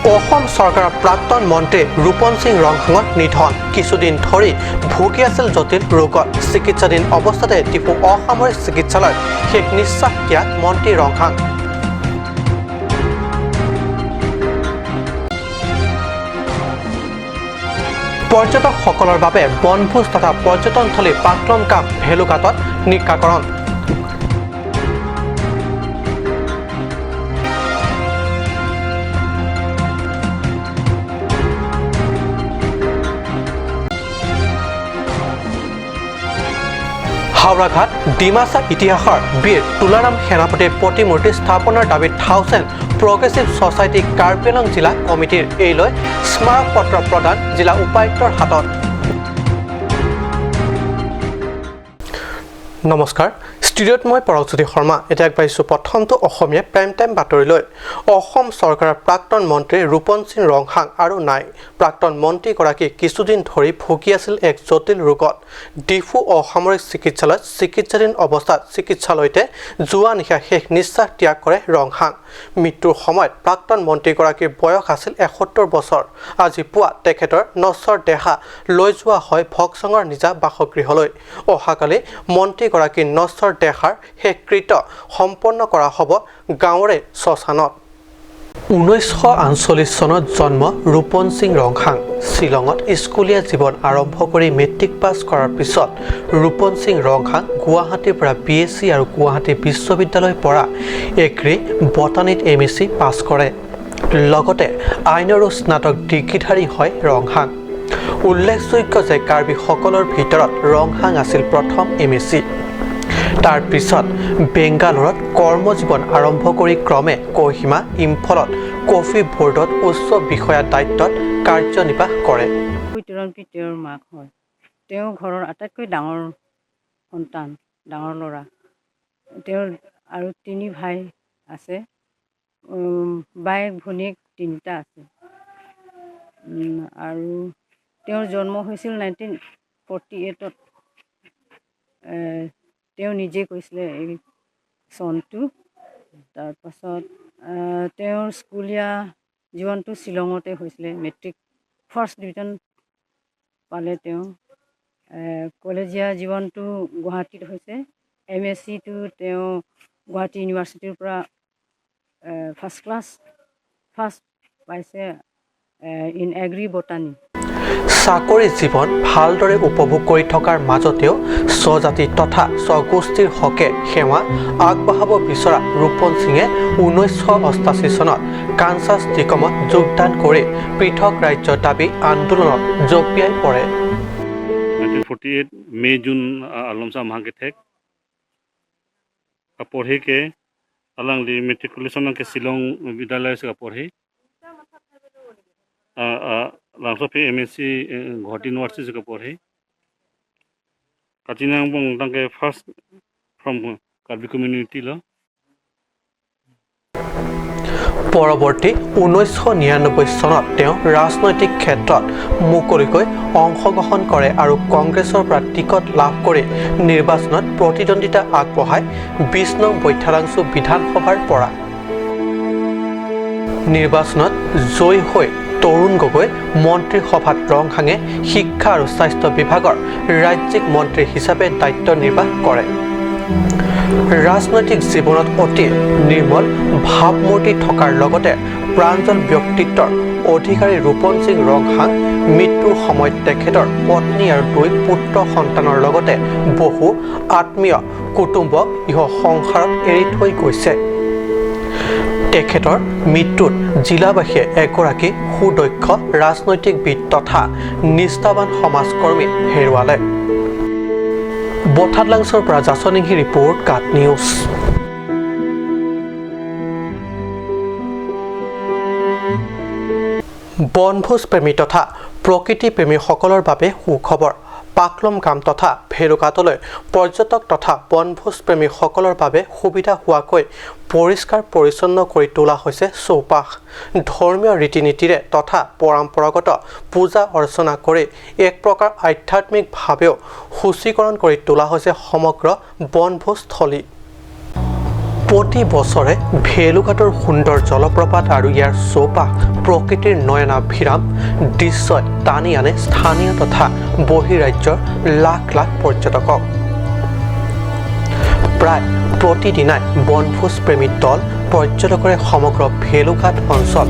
অসম চৰকাৰৰ প্ৰাক্তন মন্ত্ৰী ৰূপন সিং ৰংহাঙৰ নিধন কিছুদিন ধৰি ভুগি আছিল জটিল ৰোগত চিকিৎসাধীন অৱস্থাতে ডিফু অসামৰিক চিকিৎসালয়ত শেষ নিশ্বাস ত্যাগ মন্ত্ৰী ৰংহাং পৰ্যটকসকলৰ বাবে বনভোজ তথা পৰ্যটনথলী পাকলম কাম ভেলুঘাটত নিকাকৰণ হাওড়াঘাট ডিমাচা ইতিহাসৰ বীৰ তুলাৰাম সেনাপতিৰ প্ৰতিমূৰ্তি স্থাপনৰ দাবীত 1000 প্ৰগ্ৰেছিভ ছ'চাইটি কাৰ্বি আংলং জিলা কমিটিৰ এই লৈ স্মাৰক পত্ৰ প্ৰদান জিলা উপায়ুক্তৰ হাতত নমস্কাৰ ষ্টুডিঅ'ত মই পৰজ্যোতি শৰ্মা এতিয়া আগবাঢ়িছোঁ প্ৰথমটো অসমীয়া প্ৰাইম টাইম বাতৰিলৈ অসম চৰকাৰৰ প্ৰাক্তন মন্ত্ৰী ৰূপন সিং ৰংহাং আৰু নাই প্ৰাক্তন মন্ত্ৰীগৰাকী কিছুদিন ধৰি ভুগি আছিল এক জটিল ৰোগত ডিফু অসামৰিক চিকিৎসালয়ত চিকিৎসাধীন অৱস্থাত চিকিৎসালয়তে যোৱা নিশা শেষ নিশ্বাস ত্যাগ কৰে ৰংহাং মৃত্যুৰ সময়ত প্ৰাক্তন মন্ত্ৰীগৰাকীৰ বয়স আছিল 71 বছৰ আজি পুৱা তেখেতৰ নশ্বৰ দেহা লৈ যোৱা হয় ভকচঙৰ নিজা বাসগৃহলৈ অহাকালি মন্ত্ৰীগৰাকীৰ নশ্বৰ দেহাৰ শেষকৃত্য সম্পন্ন কৰা হ'ব গাঁৱৰে শ্মশানত 1948 চনত জন্ম ৰূপন সিং ৰংহাং শ্বিলঙত স্কুলীয়া জীৱন আৰম্ভ কৰি মেট্ৰিক পাছ কৰাৰ পিছত ৰূপন সিং ৰংহাং গুৱাহাটীৰ পৰা BSc আৰু গুৱাহাটী বিশ্ববিদ্যালয়ৰ পৰা এগ্ৰি বটানীত MSc পাছ কৰে লগতে আইনৰো স্নাতক ডিগ্ৰীধাৰী হয় ৰংহাং উল্লেখযোগ্য যে কাৰ্বিসকলৰ ভিতৰত ৰংহাং আছিল প্ৰথম MSc তাৰ পিছত বেংগালুৰত কৰ্মজীৱন আৰম্ভ কৰি ক্ৰমে কোহিমা ইম্ফলত কফি বোৰ্ডত উচ্চ বিষয়া দায়িত্বত কাৰ্যনিৰ্বাহ কৰে তেওঁৰ মাক হয় তেওঁ ঘৰৰ আটাইতকৈ ডাঙৰ সন্তান ডাঙৰ ল'ৰা তেওঁৰ আৰু 3 ভাই আছে বাইক ভনীয়েক 3টা আছে আৰু তেওঁৰ জন্ম হৈছিল 1948ত তেওঁ নিজে কৈছিলে এই চনটো তাৰপাছত তেওঁৰ স্কুলীয়া জীৱনটো শ্বিলঙতে হৈছিলে মেট্ৰিক ফাৰ্ষ্ট ডিভিজন পালে তেওঁ কলেজীয়া জীৱনটো গুৱাহাটীত হৈছে MScটো তেওঁ গুৱাহাটী ইউনিভাৰ্চিটিৰ পৰা ফাৰ্ষ্ট পাইছে ইন এগ্ৰি বটানী চাকৰি জীৱন ভালদৰে উপভোগ কৰি থকাৰ মাজতেও স্বজাতি তথা স্বগোষ্ঠীৰ হকে সেৱা আগবঢ়াব বিচৰা ৰূপন সিঙে 1988 চনত কানচাছ নিগমত যোগদান কৰি পৃথক ৰাজ্যৰ দাবী আন্দোলনত জঁপিয়াই পৰে 1948 मई जून आलमसा माह के थे पढ़े के अलग मेट्रिकुलेशन के शिलोंग विद्यालय से पढ़े लांसो पे MSc गुवाहाटी यूनिवर्सिटी से पढ़े काचिनांग बंग के फर्स्ट फ्रॉम कार्बी कम्युनिटी लो পৰৱৰ্তী 1999 চনত তেওঁ ৰাজনৈতিক ক্ষেত্ৰত মুকলিকৈ অংশগ্ৰহণ কৰে আৰু কংগ্ৰেছৰ পৰা টিকট লাভ কৰি নিৰ্বাচনত প্ৰতিদ্বন্দ্বিতা আগবঢ়ায় 20 নং বৈঠালাংছু বিধানসভাৰ পৰা নিৰ্বাচনত জয়ী হৈ তৰুণ গগৈ মন্ত্ৰীসভাত ৰংহাঙে শিক্ষা আৰু স্বাস্থ্য বিভাগৰ ৰাজ্যিক মন্ত্ৰী হিচাপে দায়িত্ব নিৰ্বাহ কৰে ৰাজনৈতিক জীৱনত অতি নিৰ্মল ভাৱমূৰ্তি থকাৰ লগতে প্ৰাঞ্জল ব্যক্তিত্বৰ অধিকাৰী ৰূপন সিং ৰংহাং মৃত্যুৰ সময়ত তেখেতৰ পত্নী আৰু 2 পুত্ৰ সন্তানৰ লগতে বহু আত্মীয় কুটুম্বক ইহ সংসাৰত এৰি থৈ গৈছে তেখেতৰ মৃত্যুত জিলাবাসীয়ে এগৰাকী সুদক্ষ ৰাজনৈতিকবিদ তথা নিষ্ঠাবান সমাজকৰ্মী হেৰুৱালে বঠাদলাংছৰ পৰা জাছনিংহি ৰিপৰ্ট কাট নিউজ বনভোজ প্ৰেমী তথা প্ৰকৃতি প্ৰেমীসকলৰ বাবে সুখবৰ পাকলম গাম তথা ভেলুঘাটলৈ পৰ্যটক তথা বনভোজ প্ৰেমীসকলৰ বাবে সুবিধা হোৱাকৈ পৰিষ্কাৰ পৰিচ্ছন্ন কৰি তোলা হৈছে চৌপাশ ধৰ্মীয় ৰীতি নীতিৰে তথা পৰম্পৰাগত পূজা অৰ্চনা কৰি এক প্ৰকাৰ আধ্যাত্মিকভাৱেও সূচীকৰণ কৰি তোলা হৈছে সমগ্ৰ বনভোজস্থলী প্ৰতি বছৰে ভেলুঘাটৰ সুন্দৰ জলপ্ৰপাত আৰু ইয়াৰ চৌপাশ প্ৰকৃতিৰ নয়নাভিৰাম দৃশ্যই টানি আনে স্থানীয় তথা বহিৰাজ্যৰ লাখ লাখ পৰ্যটকক। প্ৰায় প্ৰতিদিনাই বনভোজ প্ৰেমী দল পৰ্যটকৰে সমগ্ৰ ভেলুঘাট অঞ্চল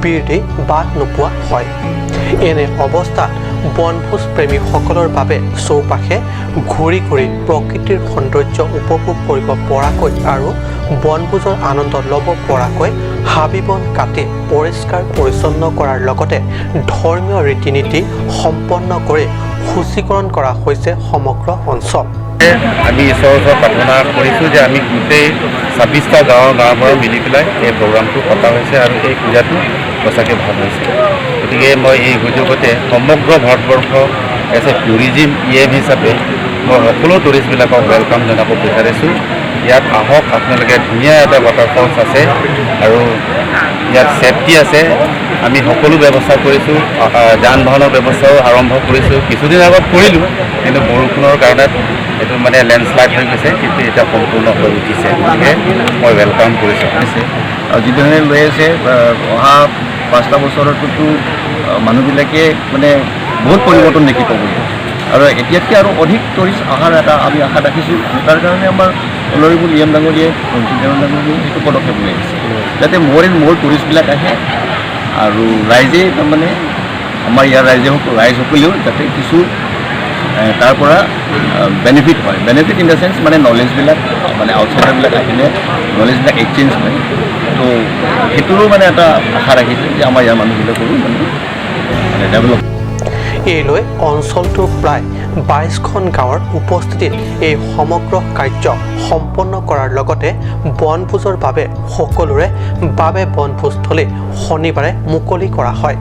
বিৰদি বাট নোপোৱা হয়। এনে অৱস্থাত বনভোজ প্ৰেমীসকলৰ বাবে চৌপাশে ঘূৰি ঘূৰি প্ৰকৃতিৰ সৌন্দৰ্য উপভোগ কৰিব পৰাকৈ আৰু বনভোজৰ আনন্দ ল'ব পৰাকৈ হাবি বন কাটি পৰিষ্কাৰ পৰিচ্ছন্ন কৰাৰ লগতে ধৰ্মীয় ৰীতি নীতি সম্পন্ন কৰি সূচীকৰণ কৰা হৈছে সমগ্ৰ অঞ্চল। আমি ঈশ্বৰৰ ওচৰত প্ৰাৰ্থনা কৰিছোঁ যে আমি গোটেই 26টা গাঁৱৰ পৰা মিলি পেলাই এই প্ৰগ্ৰামটো পতা হৈছে আৰু এই পূজাটো সঁচাকৈ ভাল হৈছে। গতিকে মই এই সুযোগতে সমগ্ৰ ভাৰতবৰ্ষ এজ এ টুৰিজিম হিচাপে মই সকলো টুৰিষ্টবিলাকক ৱেলকাম জনাব বিচাৰিছোঁ। ইয়াত আহক, আপোনালোকে ধুনীয়া এটা ৱাটাৰফলছ আছে আৰু ইয়াত ছেফটি আছে। আমি সকলো ব্যৱস্থা কৰিছোঁ, যান বাহনৰ ব্যৱস্থাও আৰম্ভ কৰিছোঁ। কিছুদিন আগত কৰিলোঁ, কিন্তু বৰষুণৰ কাৰণে এইটো মানে লেণ্ডশ্লাইড হৈ গৈছে, কিন্তু এতিয়া সম্পূৰ্ণ হৈ উঠিছে। গতিকে মই ৱেলকাম কৰিছোঁ। আৰু যিধৰণে লৈ আছে অহা 5টা বছৰততো মানুহবিলাকে মানে বহুত পৰিৱৰ্তন দেখি পাব আৰু এতিয়াতকৈ আৰু অধিক টুৰিষ্ট অহাৰ এটা আমি আশা ৰাখিছোঁ। তাৰ কাৰণে আমাৰ অনাৰেবল EM ডাঙৰীয়াই সেইটো পদক্ষেপ লৈ আহিছে যাতে মোৰ টুৰিষ্টবিলাক আহে আৰু ৰাইজে তাৰমানে আমাৰ ইয়াৰ ৰাইজসকলেও যাতে কিছু তাৰ পৰা বেনিফিট হয়। বেনিফিট ইন দ্য চেন্স মানে নলেজবিলাক মানে আউটচাইডাৰবিলাক আহিলে নলেজবিলাক এক্সচেঞ্জ হয়। তো সেইটোৰো মানে এটা আশা ৰাখিছোঁ যে আমাৰ ইয়াৰ মানুহবিলাকৰো মানে ডেভেলপ। এই লৈ অঞ্চলটোৰ প্ৰায় 22খন গাঁৱৰ উপস্থিতিত এই সমগ্ৰ কাৰ্য সম্পন্ন কৰাৰ লগতে বনভোজৰ বাবে সকলোৰে বাবে বনভোজস্থলী শনিবাৰে মুকলি কৰা হয়।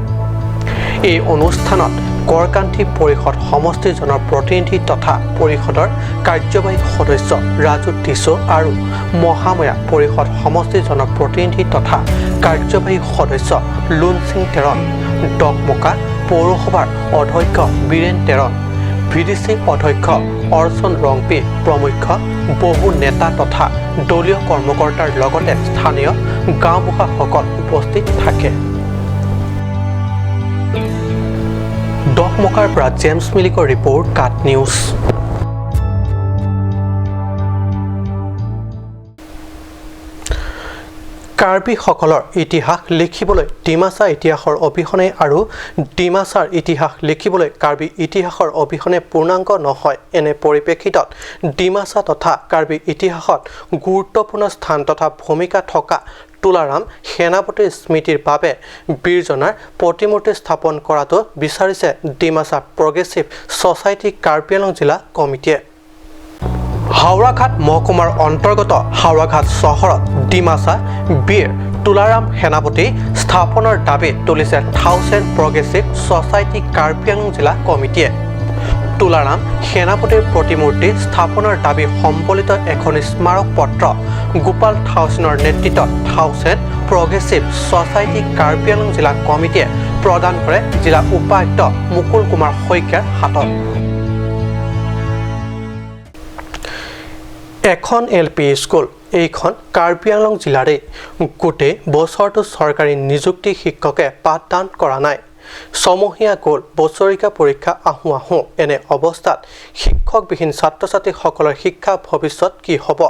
এই অনুষ্ঠানত গড়কান্থী পৰিষদ সমষ্টিৰ জনপ্ৰতিনিধি তথা পৰিষদৰ কাৰ্যবাহী সদস্য ৰাজু টিছো আৰু মহাময়া পৰিষদ সমষ্টিৰ জনপ্ৰতিনিধি তথা কাৰ্যবাহী সদস্য লুনচিং তেৰণ, ডকমকা পৌৰসভাৰ অধ্যক্ষ বীৰেন তেৰণ, VDC অধ্যক্ষ অৰ্চন ৰংপি প্ৰমুখ্য বহু নেতা তথা দলীয় কৰ্মকৰ্তাৰ লগতে স্থানীয় গাঁওবুঢ়াসকল উপস্থিত থাকে। ডকমকাৰ পৰা জেমছ মিলিকৰ ৰিপৰ্ট, কাট নিউজ। কাৰ্বিসকলৰ ইতিহাস লিখিবলৈ ডিমাছা ইতিহাসৰ অবিহনে আৰু ডিমাছাৰ ইতিহাস লিখিবলৈ কাৰ্বি ইতিহাসৰ অবিহনে পূৰ্ণাংগ নহয়। এনে পৰিপ্ৰেক্ষিতত ডিমাছা তথা কাৰ্বি ইতিহাসত গুৰুত্বপূৰ্ণ স্থান তথা ভূমিকা থকা তুলাৰাম সেনাপতিৰ স্মৃতিৰ বাবে বীৰজনাৰ প্ৰতিমূৰ্তি স্থাপন কৰাটো বিচাৰিছে ডিমাছা প্ৰগ্ৰেছিভ ছ'চাইটি কাৰ্বি আংলং জিলা কমিটিয়ে। হাওৰাঘাট মহকুমাৰ অন্তৰ্গত হাওৰাঘাট চহৰত ডিমাছা বীৰ তুলাৰাম সেনাপতি স্থাপনৰ দাবী তুলিছে 1000 প্ৰগ্ৰেছিভ ছ'চাইটি কাৰ্বি আংলং জিলা কমিটিয়ে। তুলাৰাম সেনাপতিৰ প্ৰতিমূৰ্তি স্থাপনৰ দাবী সম্বলিত এখন স্মাৰক পত্ৰ গোপাল থাউচেনৰ নেতৃত্বত 1000 প্ৰগ্ৰেছিভ ছ'চাইটি কাৰ্বি আংলং জিলা কমিটিয়ে প্ৰদান কৰে জিলা উপায়ুক্ত মুকুল কুমাৰ শইকীয়াৰ হাতত। এখন LP স্কুল, এইখন কাৰ্বি আংলং জিলাৰে গোটেই বছৰটো চৰকাৰী নিযুক্তি শিক্ষকে পাঠদান কৰা নাই। ছমহীয়া গ'ল, বছৰীয়া পৰীক্ষা আহোঁ এনে অৱস্থাত শিক্ষকবিহীন ছাত্ৰ ছাত্ৰীসকলৰ শিক্ষা ভৱিষ্যত কি হ'ব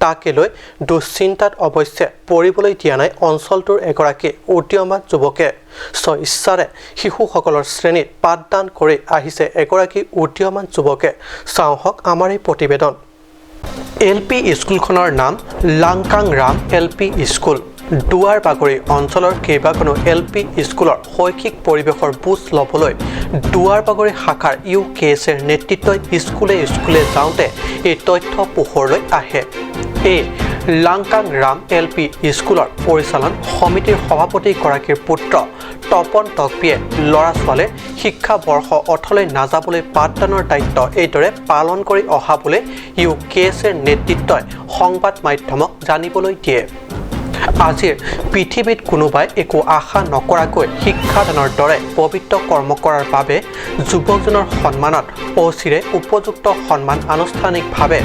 তাকে লৈ দুশ্চিন্তাত অৱশ্যে পৰিবলৈ দিয়া নাই অঞ্চলটোৰ এগৰাকী উদীয়মান যুৱকে। স্বইচ্ছাৰে শিশুসকলৰ শ্ৰেণীত পাঠদান কৰি আহিছে এগৰাকী উদীয়মান যুৱকে। চাওঁহক আমাৰ এই প্ৰতিবেদন। LP স্কুলখনৰ নাম লাংকাং ৰাম LP স্কুল। দুৱাৰ বাগৰি অঞ্চলৰ কেইবাখনো LP স্কুলৰ শৈক্ষিক পৰিৱেশৰ বুজ ল'বলৈ দুৱাৰ বাগৰি শাখাৰ UKSৰ নেতৃত্বই স্কুলে যাওঁতে এই তথ্য পোহৰলৈ আহে। এই লাংকাং ৰাম LP স্কুলৰ পৰিচালন সমিতিৰ সভাপতিগৰাকীৰ পুত্ৰ তপন তকবিয়ে ল'ৰা ছোৱালীৰ শিক্ষাবৰ্ষ অথলৈ নাযাবলৈ পাঠদানৰ দায়িত্ব এইদৰে পালন কৰি অহা বুলি UKSৰ নেতৃত্বই সংবাদ মাধ্যমক জানিবলৈ দিয়ে। আজিৰ পৃথিৱীত কোনোবাই একো আশা নকৰাকৈ শিক্ষাদানৰ দৰে পবিত্ৰ কৰ্ম কৰাৰ বাবে যুৱকজনৰ সন্মানত অচিৰে উপযুক্ত সন্মান আনুষ্ঠানিকভাৱে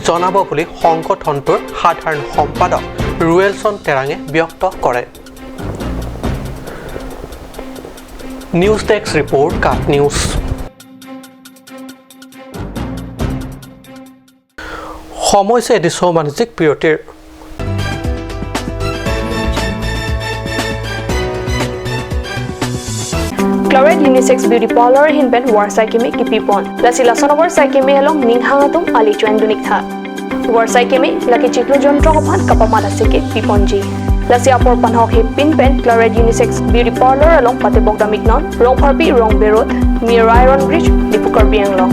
জনাব বুলি সংগঠনটোৰ সাধাৰণ সম্পাদক ৰুৱেলছন তেৰাঙে ব্যক্ত কৰে। নিউজ ডেস্ক ৰিপৰ্ট কাট নিউজ। সময় এদিছো বাণিজ্যিক বিৰতিৰ। Chloride Unisex Beauty Parlor Hinben War Saikimi Kipipon. Lasi Lasonor Saikimi along Ninghangatum Ali Chuan Dunikha. War Saikimi, Lucky Chiklu John Tropan Kapamada Siki Piponji. Lasi Apor Panhok Hip Pinpen Chloride Unisex Beauty Parlor along Patebogda Mignon, Rong Harpi, Rong Berot, near Iron Bridge, Dipukar Bianglong.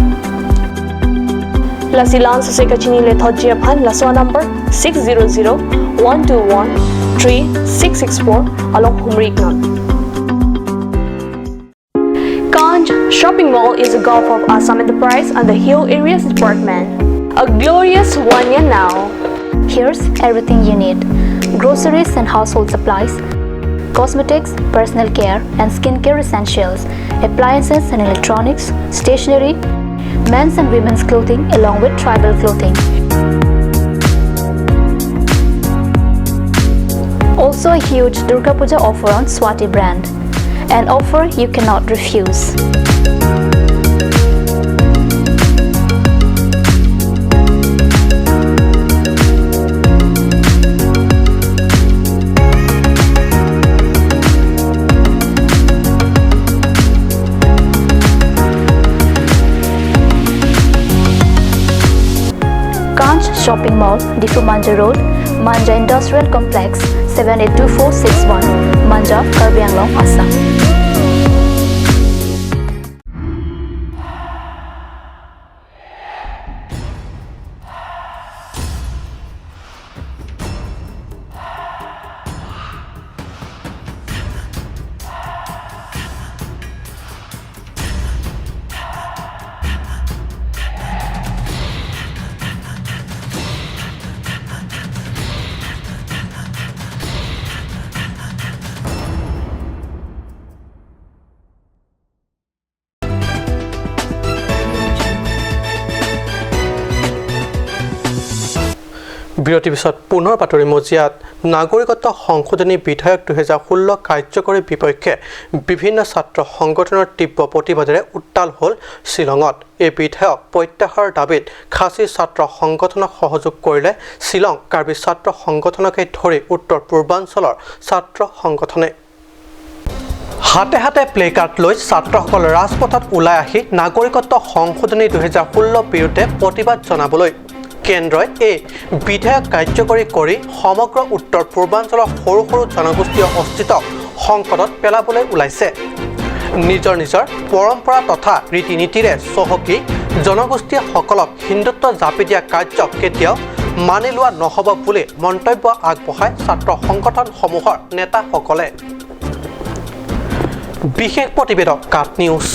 Lasi Lance Sekachini Lethoji Apan Laswa number 600-121-3664 along Humrignon. Kanj Shopping Mall is a gulf of Assam Enterprise and the Hill Areas Department. A glorious one year now. Here's everything you need. Groceries and household supplies, cosmetics, personal care and skincare essentials, appliances and electronics, stationery, men's and women's clothing along with tribal clothing. Also a huge Durga Puja offer on Swati brand. An offer you cannot refuse. Kanj Shopping Mall, Difu Manja Road, Manja Industrial Complex, 782461, Manja, Karbi Anglong, Assam. বিৰতিৰ পিছত পুনৰ বাতৰি মজিয়াত নাগৰিকত্ব সংশোধনী বিধেয়ক 2016 কাৰ্যকৰীৰ বিপক্ষে বিভিন্ন ছাত্ৰ সংগঠনৰ তীব্ৰ প্ৰতিবাদেৰে উত্তাল হ'ল শ্বিলঙত। এই বিধেয়ক প্ৰত্যাহাৰৰ দাবীত খাচী ছাত্ৰ সংগঠনক সহযোগ কৰিলে শ্বিলং কাৰ্বি ছাত্ৰ সংগঠনকে ধৰি উত্তৰ পূৰ্বাঞ্চলৰ ছাত্ৰ সংগঠনে। হাতে হাতে প্লে কাৰ্ড লৈ ছাত্ৰসকল ৰাজপথত ওলাই আহি নাগৰিকত্ব সংশোধনী 2016 বিৰুদ্ধে প্ৰতিবাদ জনাবলৈ কেন্দ্ৰই এই বিধেয়ক কাৰ্যকৰী কৰি সমগ্ৰ উত্তৰ পূৰ্বাঞ্চলৰ সৰু সৰু জনগোষ্ঠীয় অস্তিত্বক সংকটত পেলাবলৈ ওলাইছে। নিজৰ নিজৰ পৰম্পৰা তথা ৰীতি নীতিৰে চহকী জনগোষ্ঠীসকলক হিন্দুত্ব জাপি দিয়া কাৰ্যক কেতিয়াও মানি লোৱা নহ'ব বুলি মন্তব্য আগবঢ়ায় ছাত্ৰ সংগঠনসমূহৰ নেতাসকলে। বিশেষ প্ৰতিবেদক কাট নিউজ।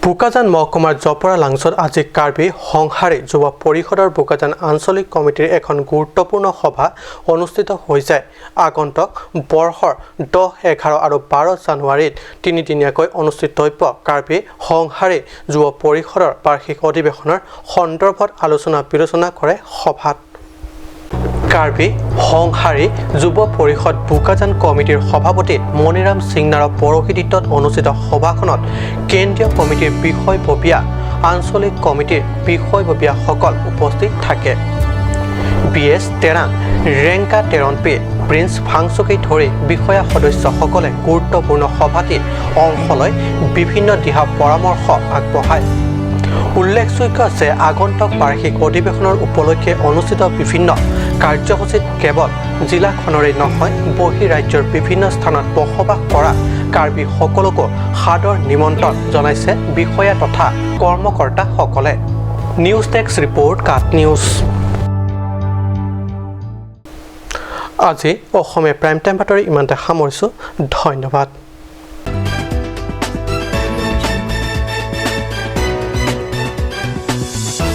বোকাজান মহকুমাৰ জপৰা লাংচত আজি কাৰ্বি সংহাৰী যুৱ পৰিষদৰ বোকাজান আঞ্চলিক কমিটিৰ এখন গুৰুত্বপূৰ্ণ সভা অনুষ্ঠিত হৈ যায়। আগন্তুক বৰ্ষৰ 10, 11 আৰু 12 জানুৱাৰীত তিনিদিনীয়াকৈ অনুষ্ঠিতব্য কাৰ্বি সংহাৰী যুৱ পৰিষদৰ বাৰ্ষিক অধিৱেশনৰ সন্দৰ্ভত আলোচনা বিলোচনা কৰে সভাত। কাৰ্বি সংহাৰী যুৱ পৰিষদ বোকাজান কমিটিৰ সভাপতি মণিৰাম সিংনাৰৰ পৌৰোহিত্যত অনুষ্ঠিত সভাখনত কেন্দ্ৰীয় কমিটিৰ বিষয়ববীয়া আঞ্চলিক কমিটিৰ বিষয়ববীয়াসকল উপস্থিত থাকে। BS তেৰাং, ৰেংকা তেৰনপি, প্ৰিন্স ফাংচুকে ধৰি বিষয়া সদস্যসকলে গুৰুত্বপূৰ্ণ সভাটিত অংশ লৈ বিভিন্ন দিহা পৰামৰ্শ আগবঢ়ায়। উল্লেখযোগ্য যে আগন্তুক বাৰ্ষিক অধিৱেশনৰ উপলক্ষে অনুষ্ঠিত বিভিন্ন কাৰ্যসূচীত কেৱল জিলাখনৰেই নহয় বহিৰাজ্যৰ বিভিন্ন স্থানত বসবাস কৰা কাৰ্বিসকলকো সাদৰ নিমন্ত্ৰণ জনাইছে বিষয়া তথা কৰ্মকৰ্তাসকলে। নিউজ ডেস্ক ৰিপৰ্ট কাট নিউজ। আজি অসমীয়া প্ৰাইম টাইম বাতৰি ইমানতে সামৰিছোঁ। ধন্যবাদ।